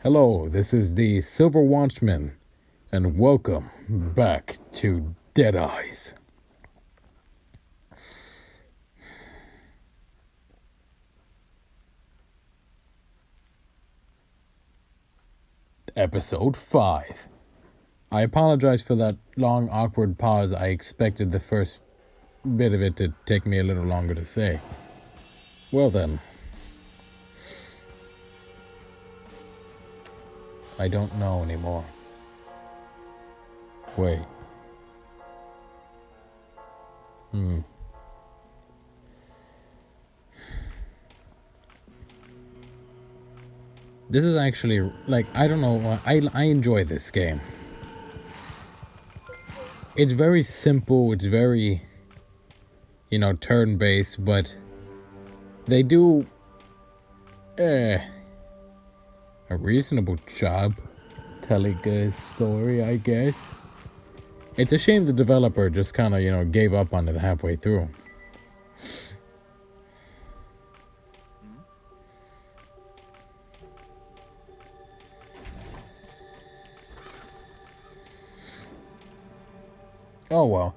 Hello, this is the Silver Watchman, and welcome back to Dead Eyes. Episode 5. I apologize for that long, awkward pause. I expected the first bit of it to take me a little longer to say. Well then. I don't know anymore. Wait. This is actually, I don't know, I enjoy this game. It's very simple, it's very, turn-based, but they do a reasonable job telling a story, I guess. It's a shame the developer just kind of, gave up on it halfway through. Oh well.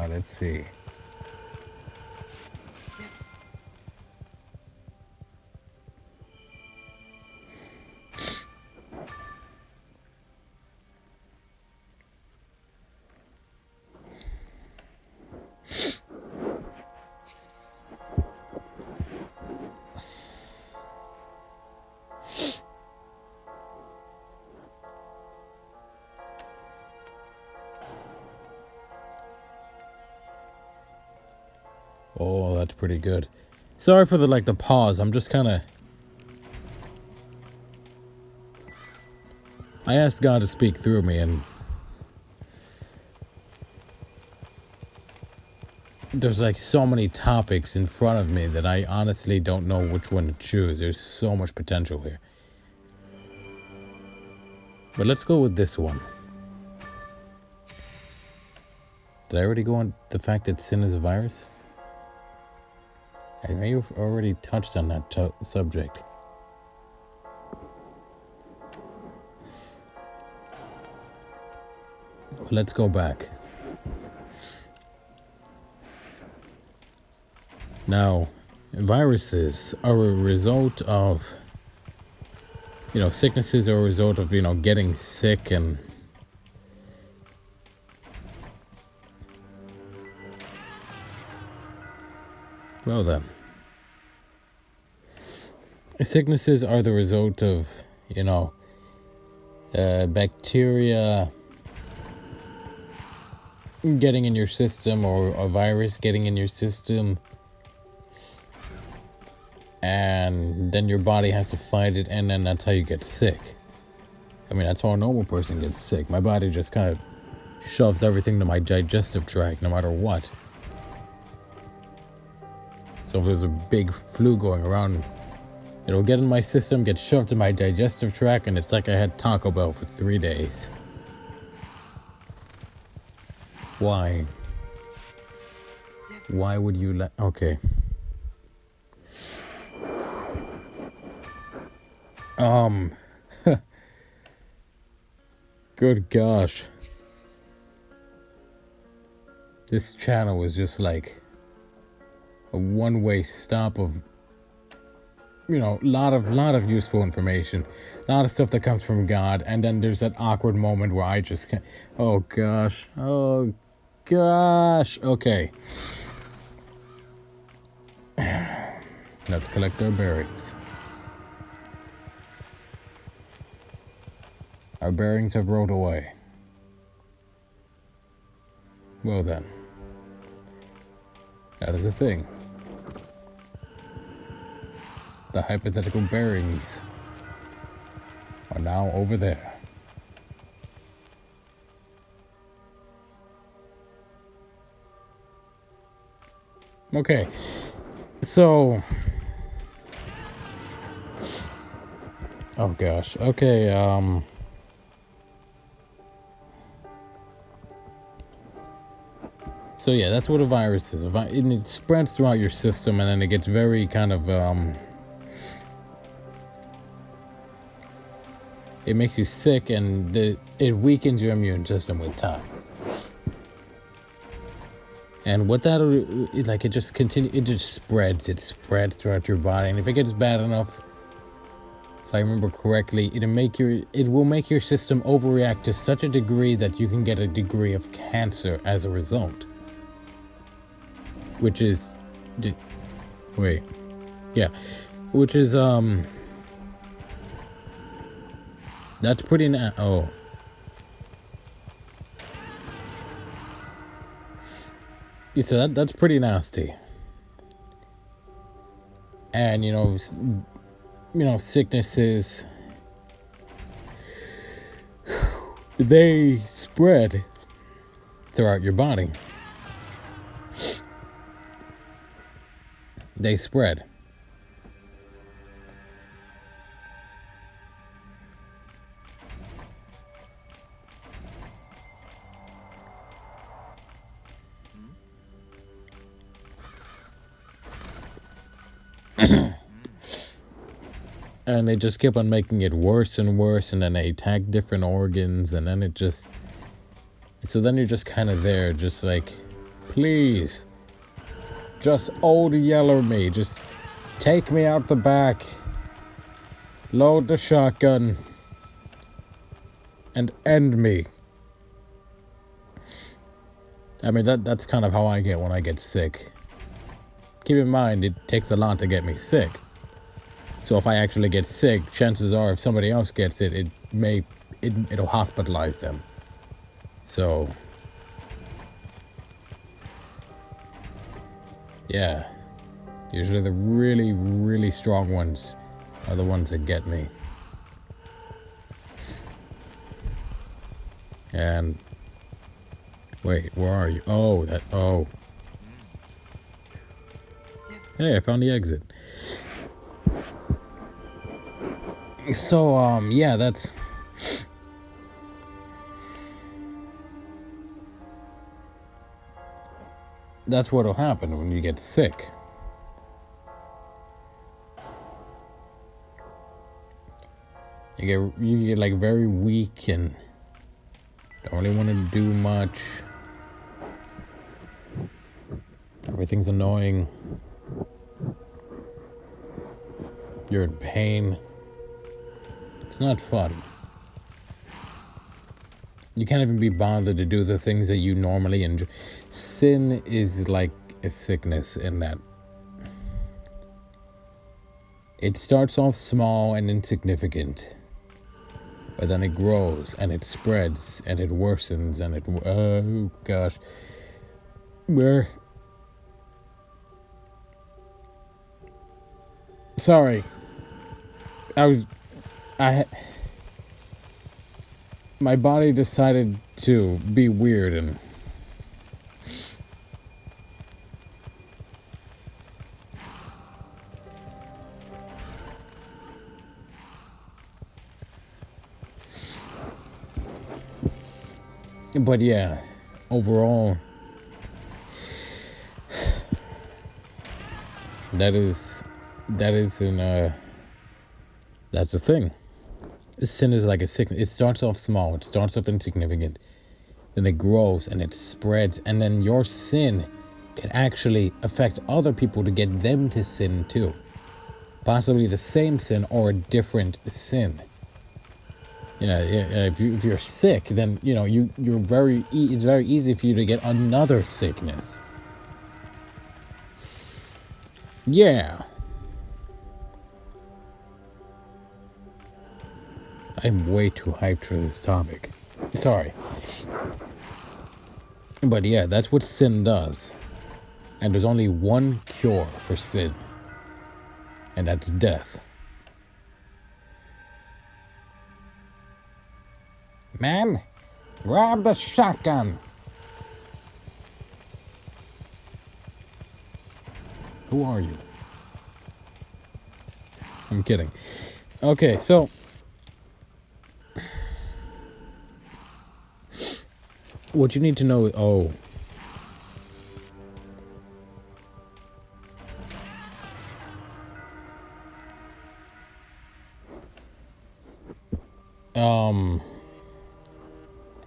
Let's see. Oh, that's pretty good. Sorry for the pause. I'm just kind of... I asked God to speak through me, and there's so many topics in front of me that I honestly don't know which one to choose. There's so much potential here. But let's go with this one. Did I already go on the fact that sin is a virus? I may have already touched on that subject. But let's go back. Now, viruses are a result of, sicknesses are a result of, getting sick and... Well then. Sicknesses are the result of, bacteria getting in your system or a virus getting in your system. And then your body has to fight it, and then that's how you get sick. I mean, that's how a normal person gets sick. My body just kind of shoves everything to my digestive tract no matter what. So if there's a big flu going around, it'll get in my system, get shoved to my digestive tract, and it's like I had Taco Bell for 3 days. Why? Why would you let... Okay. Good gosh. This channel was just like a one-way stop of, lot of useful information, a lot of stuff that comes from God, and then there's that awkward moment where I just can't... Oh gosh. Okay. Let's collect our bearings. Our bearings have rolled away. Well then. That is a thing. The hypothetical bearings are now over there. Okay. So... Oh gosh. Okay, So yeah, that's what a virus is. It spreads throughout your system, and then it gets very kind of it makes you sick, and it weakens your immune system with time. And what that like, it just spreads. It spreads throughout your body, and if it gets bad enough, if I remember correctly, it will make your system overreact to such a degree that you can get a degree of cancer as a result. Which is, wait, yeah, which is that's pretty so that's pretty nasty. And you know, sicknesses, they spread throughout your body. They spread. And they just keep on making it worse and worse, and then they attack different organs, and then so then you're just kind of there, just like, please, just old yeller me, just take me out the back, load the shotgun, and end me. I mean, that's kind of how I get when I get sick. Keep in mind, it takes a lot to get me sick. So if I actually get sick, chances are if somebody else gets it, it'll hospitalize them. So yeah, usually the really, really strong ones are the ones that get me. And wait, where are you? Oh, hey, I found the exit. So, yeah, that's what'll happen when you get sick. You get like very weak and don't really want to do much. Everything's annoying. You're in pain. It's not fun. You can't even be bothered to do the things that you normally enjoy. Sin is like a sickness in that it starts off small and insignificant, but then it grows and it spreads and it worsens and oh gosh. Sorry. My body decided to be weird and but yeah, overall that's a thing. Sin is like a sickness. It starts off small, it starts off insignificant, then it grows and it spreads, and then your sin can actually affect other people to get them to sin too. Possibly the same sin or a different sin. Yeah. If you're sick, then it's very easy for you to get another sickness. Yeah. I'm way too hyped for this topic. Sorry. But yeah, that's what sin does. And there's only one cure for sin. And that's death. Man, grab the shotgun. Who are you? I'm kidding. Okay, so what you need to know, Um,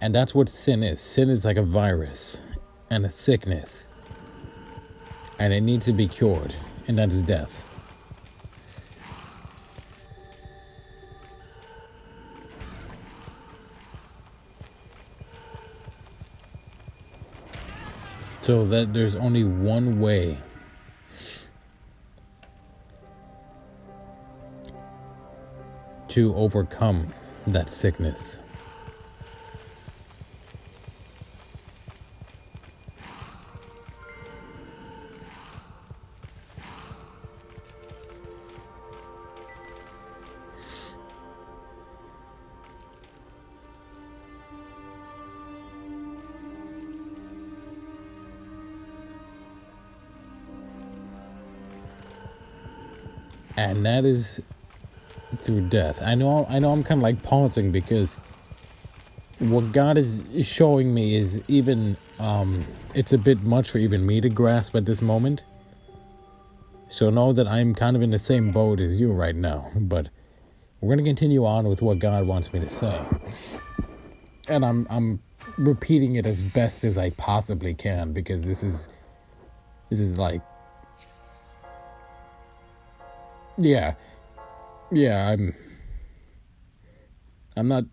and that's what sin is. Sin is like a virus and a sickness, and it needs to be cured, and that is death. So that there's only one way to overcome that sickness. And that is through death. I know I'm kind of like pausing because what God is showing me is even it's a bit much for even me to grasp at this moment. So know that I'm kind of in the same boat as you right now, but we're going to continue on with what God wants me to say. And I'm repeating it as best as I possibly can, because this is like, yeah, I'm not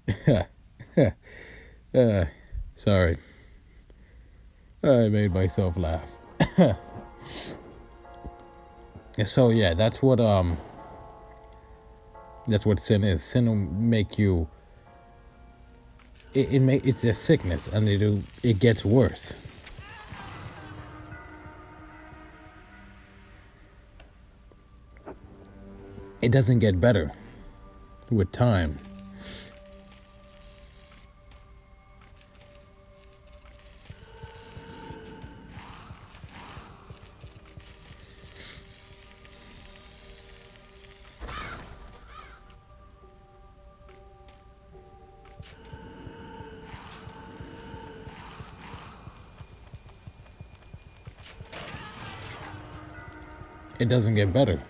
sorry, I made myself laugh. So yeah, that's what sin is. Sin will make you, it's a sickness, and it gets worse. It doesn't get better with time. It doesn't get better.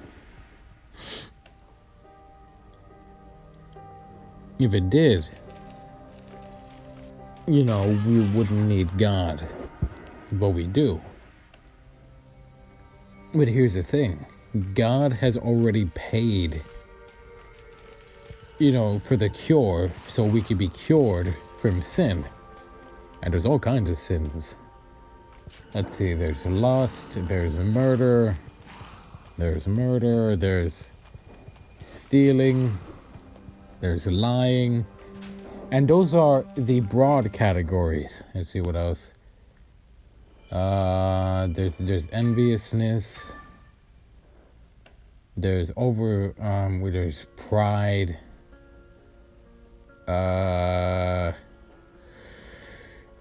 If it did, we wouldn't need God, but we do. But here's the thing. God has already paid, for the cure, so we could be cured from sin. And there's all kinds of sins. Let's see, there's lust, there's murder, there's stealing, there's lying, and those are the broad categories. Let's see what else. There's enviousness. There's there's pride. Oh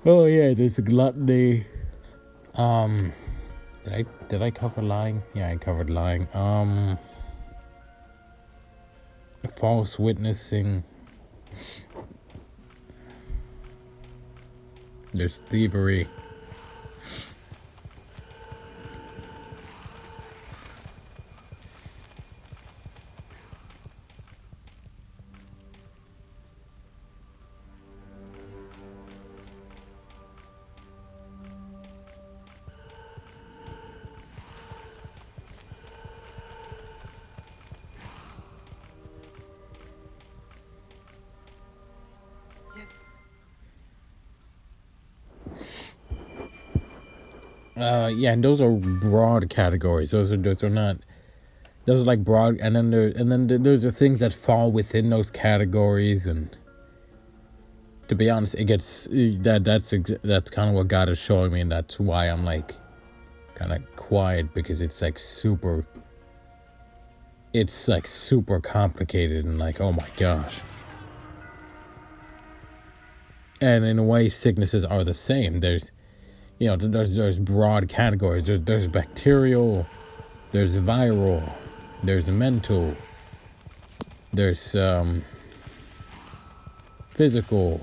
yeah, there's gluttony. Did I cover lying? Yeah, I covered lying. False witnessing. There's thievery. Yeah, and those are broad categories. Those are like broad, and then there's the things that fall within those categories. And to be honest, it gets that's kind of what God is showing me, and that's why I'm like kind of quiet, because it's like super complicated, and like, oh my gosh. And in a way, sicknesses are the same. There's broad categories. There's bacterial, there's viral, there's mental, there's physical,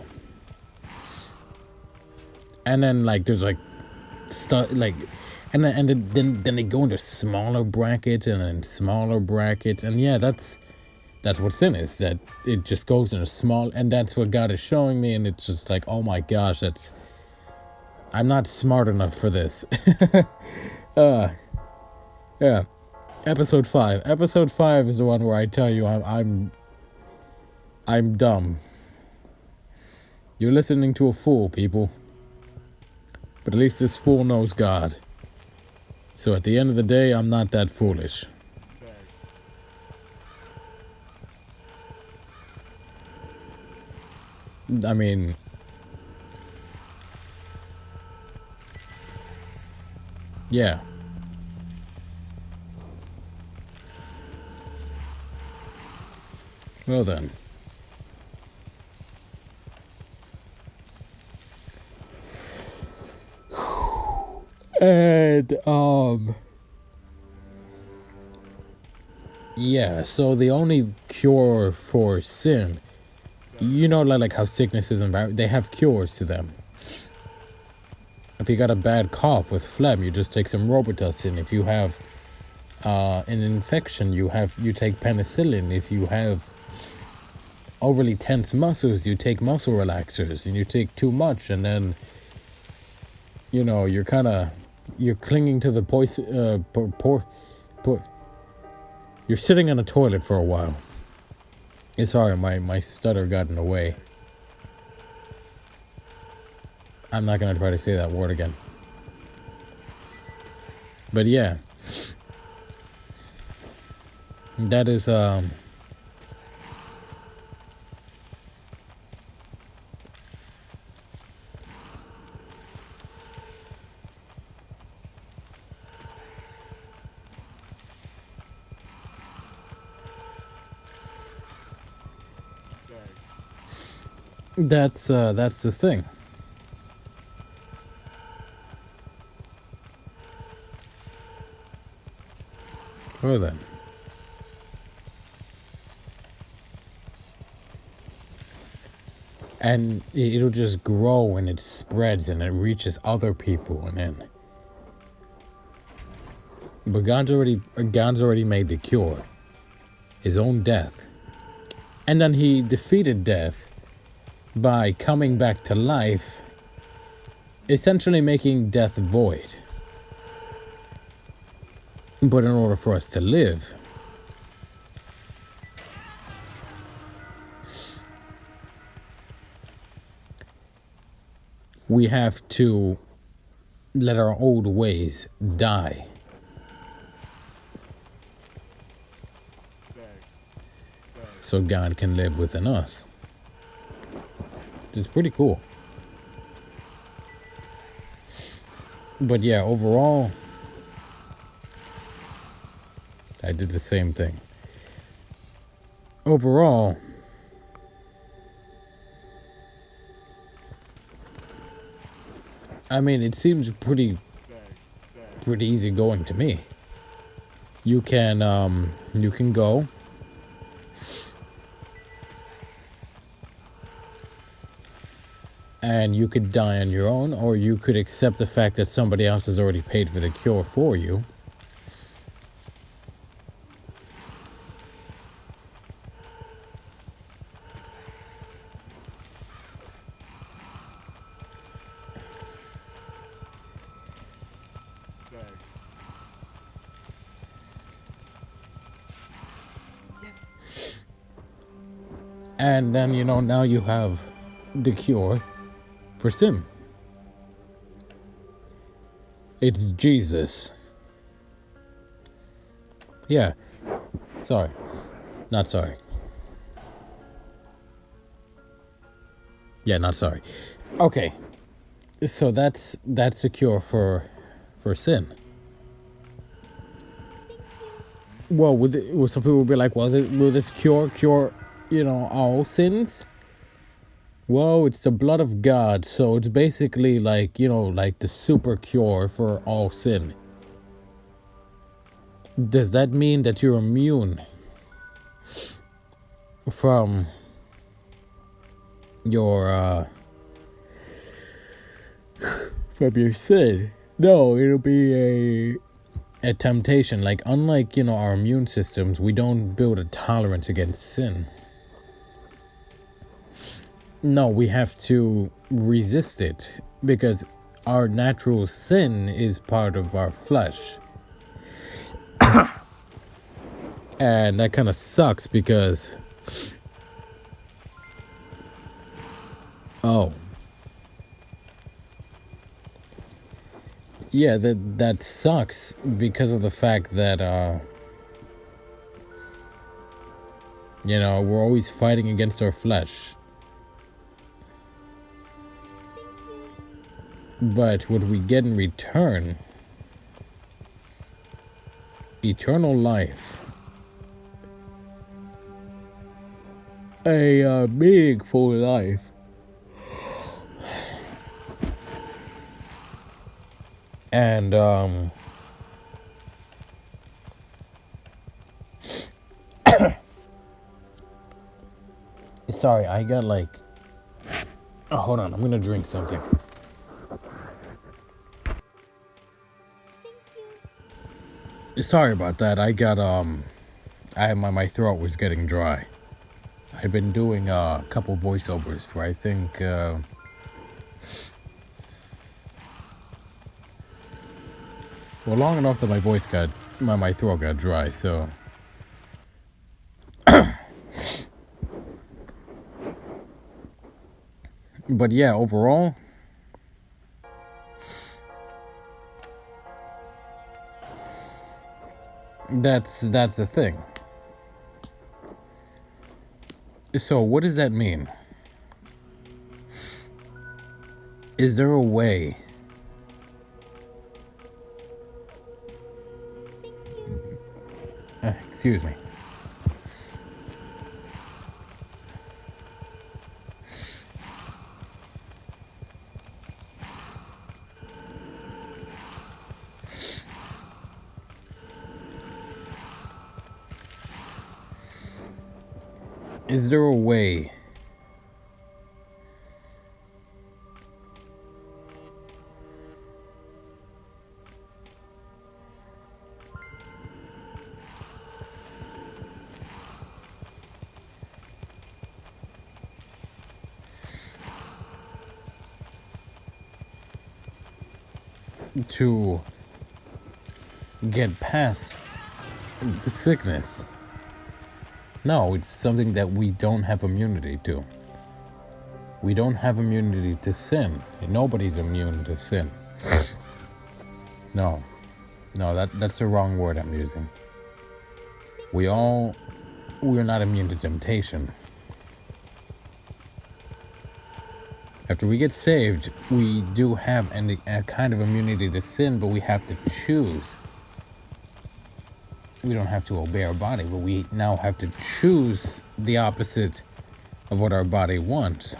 and then like there's like stuff like, and then they go into smaller brackets, and then smaller brackets, and yeah, that's That's what sin is. That it just goes in a small, and that's what God is showing me. And it's just like, oh my gosh, I'm not smart enough for this. Yeah. Episode 5. Episode 5 is the one where I tell you I'm dumb. You're listening to a fool, people. But at least this fool knows God. So at the end of the day, I'm not that foolish. I mean, yeah. Well then. And yeah, so the only cure for sin, you know, like how sicknesses and they have cures to them. If you got a bad cough with phlegm, you just take some Robitussin. If you have an infection, you take penicillin. If you have overly tense muscles, you take muscle relaxers. And you take too much, and then you're clinging to the poison. You're sitting on a toilet for a while. Sorry, my stutter got in the way. I'm not gonna try to say that word again. But yeah, that is that's the thing. Well then. And it'll just grow and it spreads and it reaches other people, and then. But God's already made the cure. His own death. And then he defeated death by coming back to life, essentially making death void. But in order for us to live, we have to let our old ways die. So God can live within us. It's pretty cool. But yeah, overall, I did the same thing. Overall, I mean, it seems pretty easy going to me. You can go and you could die on your own, or you could accept the fact that somebody else has already paid for the cure for you. And then, now you have the cure for sin. It's Jesus. Yeah. Sorry. Not sorry. Yeah, not sorry. Okay. So that's a cure for sin. Well, some people will be like, well, will this cure all sins? Well, it's the blood of God, so it's basically like the super cure for all sin. Does that mean that you're immune from your sin? No, it'll be a temptation. Like, unlike, our immune systems, we don't build a tolerance against sin. No, we have to resist it because our natural sin is part of our flesh. And that kind of sucks because, oh, yeah, that sucks because of the fact that, we're always fighting against our flesh. But what we get in return, eternal life, a meaningful life, and sorry, I got like, oh, hold on, I'm gonna drink something. Sorry about that. I got my throat was getting dry. I've been doing a couple voiceovers for, I think, long enough that my throat got dry, so. But yeah, overall, that's the thing. So what does that mean? Is there a way excuse me. Is there a way to get past the sickness? No, it's something that we don't have immunity to. We don't have immunity to sin. Nobody's immune to sin. No, that's the wrong word I'm using. We're not immune to temptation. After we get saved, we do have a kind of immunity to sin, but we have to choose. We don't have to obey our body, but we now have to choose the opposite of what our body wants.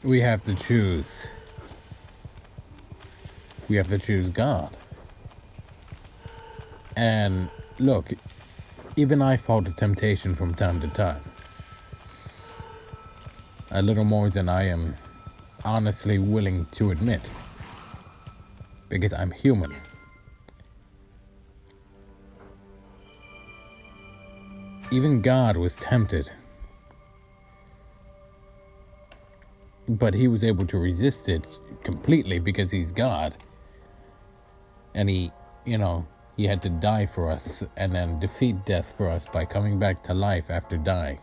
We have to choose. We have to choose God. And look, even I fall to temptation from time to time. A little more than I am honestly willing to admit. Because I'm human. Even God was tempted. But he was able to resist it completely because he's God. And he had to die for us and then defeat death for us by coming back to life after dying.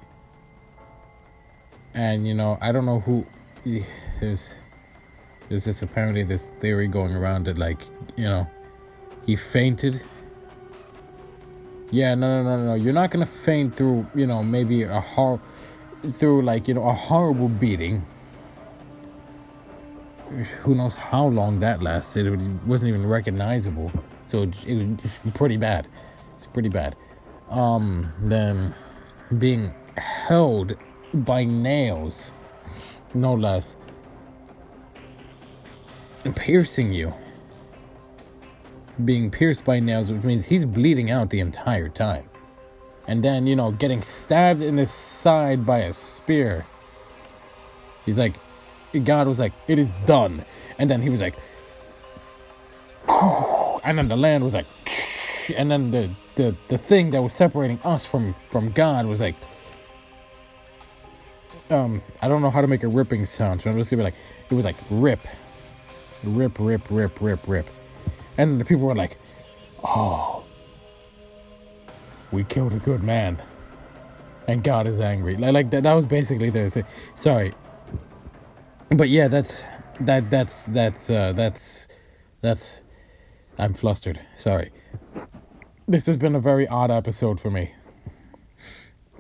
And, I don't know who... There's apparently this theory going around that, like, he fainted. Yeah, no. You're not going to faint through, maybe a horrible beating. Who knows how long that lasted? It wasn't even recognizable. So it was pretty bad. It's pretty bad. Then being held by nails, no less, and piercing you. Being pierced by nails, which means he's bleeding out the entire time. And then, getting stabbed in his side by a spear. He's like, God was like, it is done. And then he was like, and then the land was like, and then the thing that was separating us from God was like, I don't know how to make a ripping sound, so I'm just gonna be like, it was like rip. Rip, rip, rip, rip, rip. And the people were like, oh, we killed a good man. And God is angry. Like that was basically their thing. Sorry. But yeah, that's I'm flustered. Sorry. This has been a very odd episode for me.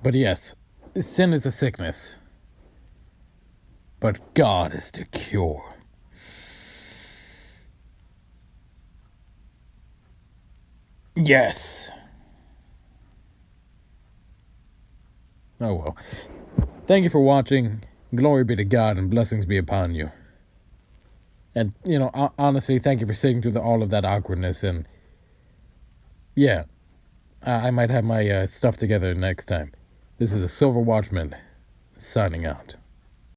But yes, sin is a sickness. But God is the cure. Yes. Oh well. Thank you for watching. Glory be to God and blessings be upon you. And, honestly, thank you for sitting through all of that awkwardness. And, yeah, I might have my stuff together next time. This is a Silver Watchman signing out.